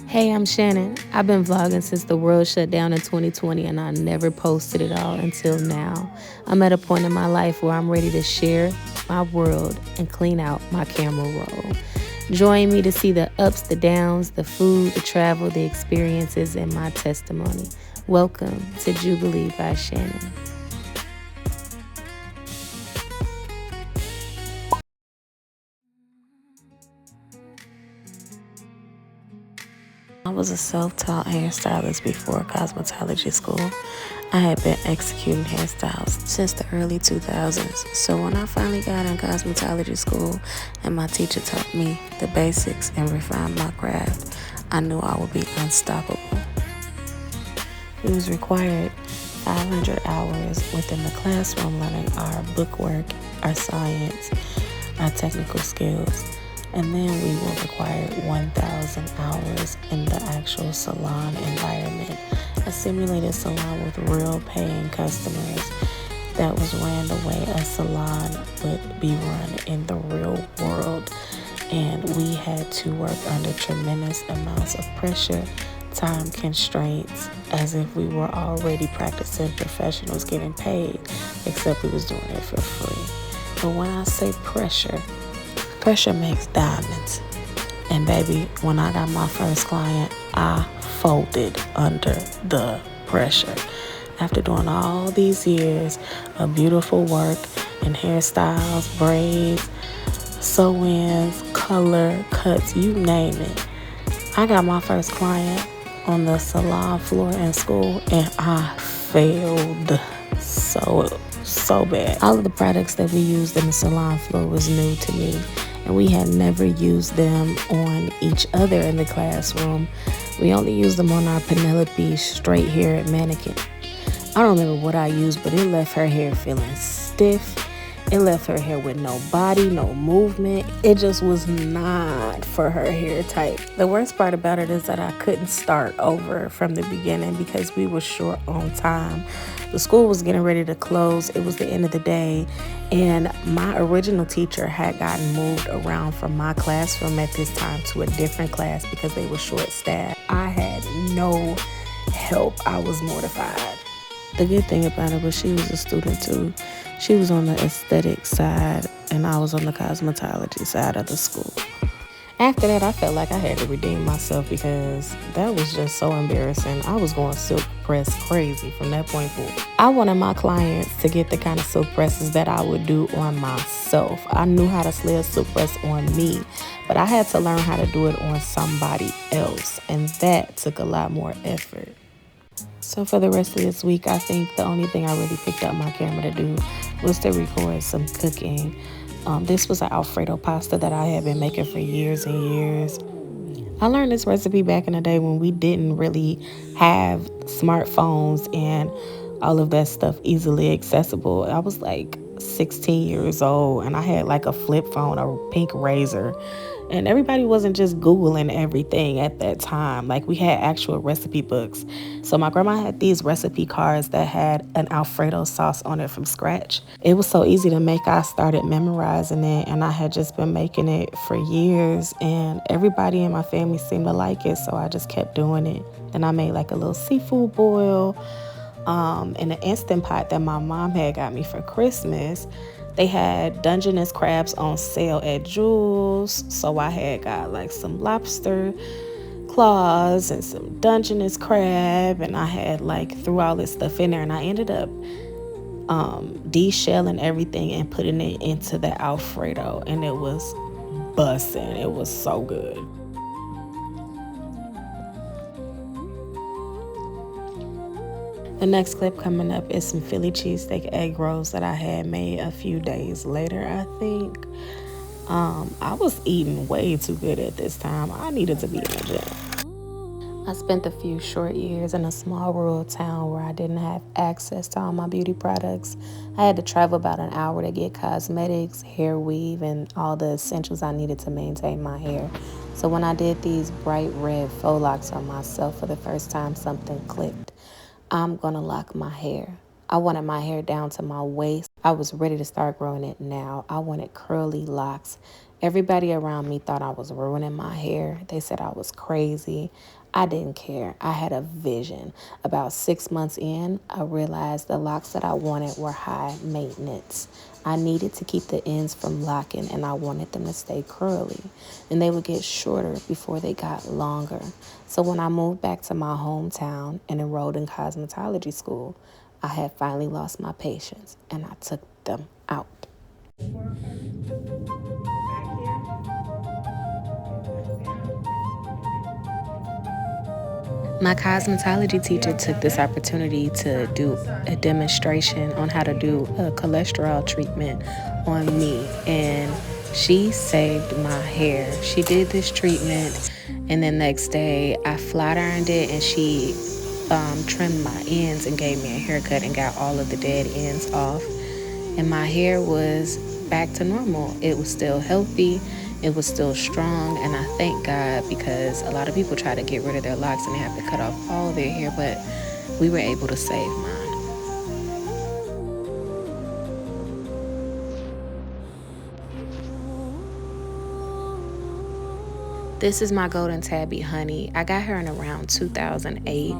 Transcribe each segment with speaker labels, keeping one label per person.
Speaker 1: Hey, I'm Shannon. I've been vlogging since the world shut down in 2020 and I never posted it all until now. I'm at a point in my life where I'm ready to share my world and clean out my camera roll. Join me to see the ups, the downs, the food, the travel, the experiences, and my testimony. Welcome to Jubilee by Shannon. I was a self-taught hairstylist before cosmetology school. I had been executing hairstyles since the early 2000s. So when I finally got in cosmetology school and my teacher taught me the basics and refined my craft, I knew I would be unstoppable. We was required 500 hours within the classroom learning our bookwork, our science, our technical skills. And then we were required 1,000 hours in the actual salon environment, a simulated salon with real paying customers that was ran the way a salon would be run in the real world. And we had to work under tremendous amounts of pressure, time constraints, as if we were already practicing professionals getting paid, except we was doing it for free. But when I say pressure, pressure makes diamonds. And baby, when I got my first client, I folded under the pressure. After doing all these years of beautiful work in hairstyles, braids, sew-ins, color, cuts, you name it. I got my first client on the salon floor in school and I failed so bad. All of the products that we used in the salon floor was new to me and we had never used them on each other in the classroom. We only used them on our Penelope straight hair mannequin. I don't remember what I used, but it left her hair feeling stiff. It left her hair with no body, no movement. It just was not for her hair type. The worst part about it is that I couldn't start over from the beginning because we were short on time. The school was getting ready to close. It was the end of the day. And my original teacher had gotten moved around from my classroom at this time to a different class because they were short staffed. I had no help. I was mortified. The good thing about it was she was a student too. She was on the aesthetic side and I was on the cosmetology side of the school. After that, I felt like I had to redeem myself because that was just so embarrassing. I was going silk press crazy from that point forward. I wanted my clients to get the kind of silk presses that I would do on myself. I knew how to slay a silk press on me, but I had to learn how to do it on somebody else, and that took a lot more effort. So for the rest of this week, I think the only thing I really picked up my camera to do was to record some cooking. This was an Alfredo pasta that I had been making for years and years. I learned this recipe back in the day when we didn't really have smartphones and all of that stuff easily accessible. I was like 16 years old and I had like a flip phone, a pink razor. And everybody wasn't just Googling everything at that time. Like we had actual recipe books. So my grandma had these recipe cards that had an Alfredo sauce on it from scratch. It was so easy to make. I started memorizing it and I had just been making it for years and everybody in my family seemed to like it. So I just kept doing it. Then I made like a little seafood boil in an Instant Pot that my mom had got me for Christmas. They had Dungeness crabs on sale at Jewel's, so I had got like some lobster claws and some Dungeness crab, and I had like threw all this stuff in there, and I ended up de-shelling everything and putting it into the Alfredo, and it was bussin'. It was so good. The next clip coming up is some Philly cheesesteak egg rolls that I had made a few days later, I think. I was eating way too good at this time. I needed to be in the gym. I spent a few short years in a small rural town where I didn't have access to all my beauty products. I had to travel about an hour to get cosmetics, hair weave, and all the essentials I needed to maintain my hair. So when I did these bright red faux locks on myself for the first time, something clicked. I'm gonna lock my hair. I wanted my hair down to my waist. I was ready to start growing it now. I wanted curly locks Everybody around me thought I was ruining my hair. They said I was crazy. I didn't care. I had a vision. About 6 months in, I realized the locks that I wanted were high maintenance. I needed to keep the ends from locking, and I wanted them to stay curly. And they would get shorter before they got longer. So when I moved back to my hometown and enrolled in cosmetology school, I had finally lost my patience, and I took them out. My cosmetology teacher took this opportunity to do a demonstration on how to do a cholesterol treatment on me, and she saved my hair. She did this treatment, and the next day I flat ironed it, and she trimmed my ends and gave me a haircut and got all of the dead ends off. And my hair was back to normal. It was still healthy. It was still strong, and I thank God, because a lot of people try to get rid of their locks and they have to cut off all their hair, but we were able to save mine. This is my golden tabby, Honey. I got her in around 2008,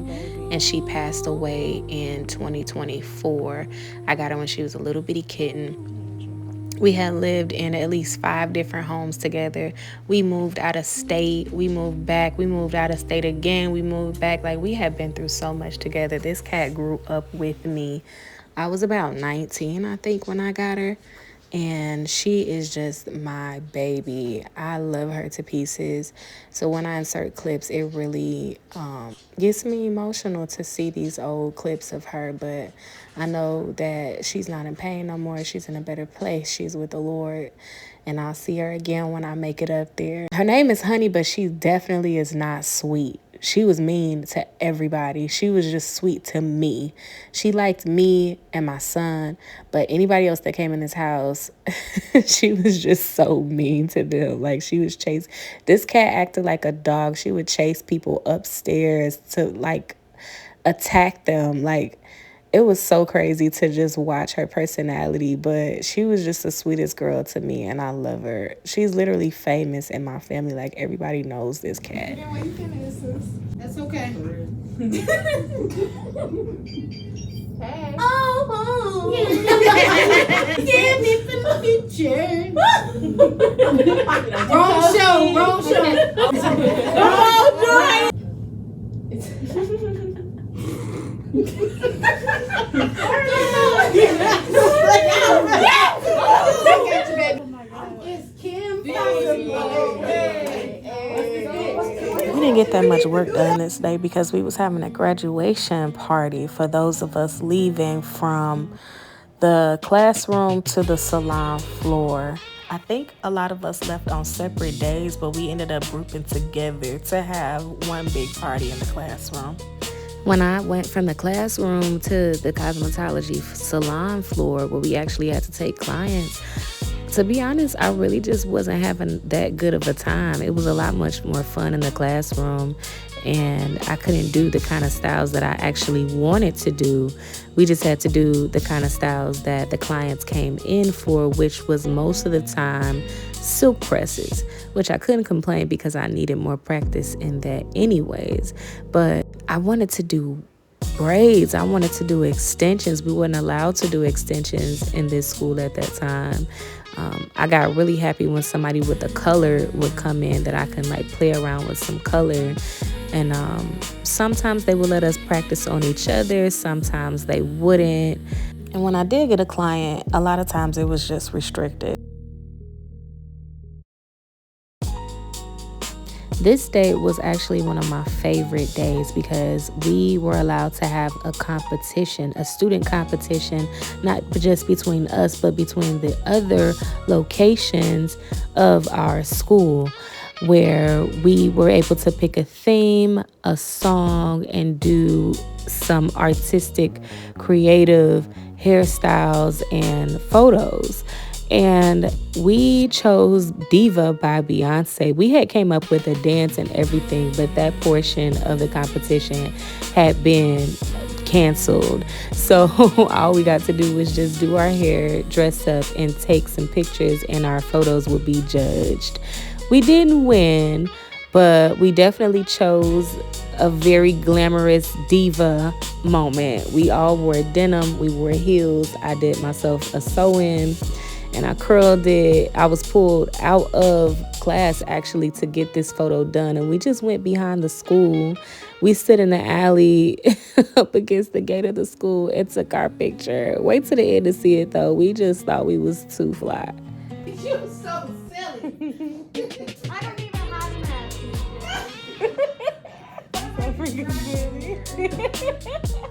Speaker 1: and she passed away in 2024. I got her when she was a little bitty kitten. We had lived in at least 5 different homes together. We moved out of state. We moved back. We moved out of state again. We moved back. Like, we had been through so much together. This cat grew up with me. I was about 19, I think, when I got her. And she is just my baby. I love her to pieces. So when I insert clips, it really gets me emotional to see these old clips of her. But I know that she's not in pain no more. She's in a better place. She's with the Lord. And I'll see her again when I make it up there. Her name is Honey, but she definitely is not sweet. She was mean to everybody. She was just sweet to me. She liked me and my son, but anybody else that came in this house, she was just so mean to them. Like, she was chasing. This cat acted like a dog. She would chase people upstairs to, like, attack them. Like, it was so crazy to just watch her personality, but she was just the sweetest girl to me, and I love her. She's literally famous in my family. Like, everybody knows this cat.
Speaker 2: Yeah, why you finished, sis? That's okay. Hey. Oh, yeah, me for the picture. Wrong show. It's Kim Possible.
Speaker 1: We didn't get that much work done this day because we was having a graduation party for those of us leaving from the classroom to the salon floor. I think a lot of us left on separate days, but we ended up grouping together to have one big party in the classroom. When I went from the classroom to the cosmetology salon floor, where we actually had to take clients, to be honest, I really just wasn't having that good of a time. It was a lot much more fun in the classroom, and I couldn't do the kind of styles that I actually wanted to do. We just had to do the kind of styles that the clients came in for, which was most of the time silk presses, which I couldn't complain because I needed more practice in that anyways. But I wanted to do braids. I wanted to do extensions. We weren't allowed to do extensions in this school at that time. I got really happy when somebody with a color would come in that I can like play around with some color. And sometimes they would let us practice on each other. Sometimes they wouldn't. And when I did get a client, a lot of times it was just restricted. This day was actually one of my favorite days because we were allowed to have a competition, a student competition, not just between us, but between the other locations of our school, where we were able to pick a theme, a song, and do some artistic, creative hairstyles and photos. And we chose Diva by Beyonce. We had came up with a dance and everything, but that portion of the competition had been canceled. So all we got to do was just do our hair, dress up, and take some pictures, and our photos would be judged. We didn't win, but we definitely chose a very glamorous diva moment. We all wore denim, we wore heels. I did myself a sew-in and I curled it. I was pulled out of class actually to get this photo done, and we just went behind the school. We stood in the alley up against the gate of the school and took our picture. Wait till the end to see it though. We just thought we was too fly.
Speaker 2: You so silly.
Speaker 3: I don't even have an ass.
Speaker 1: So freaking silly.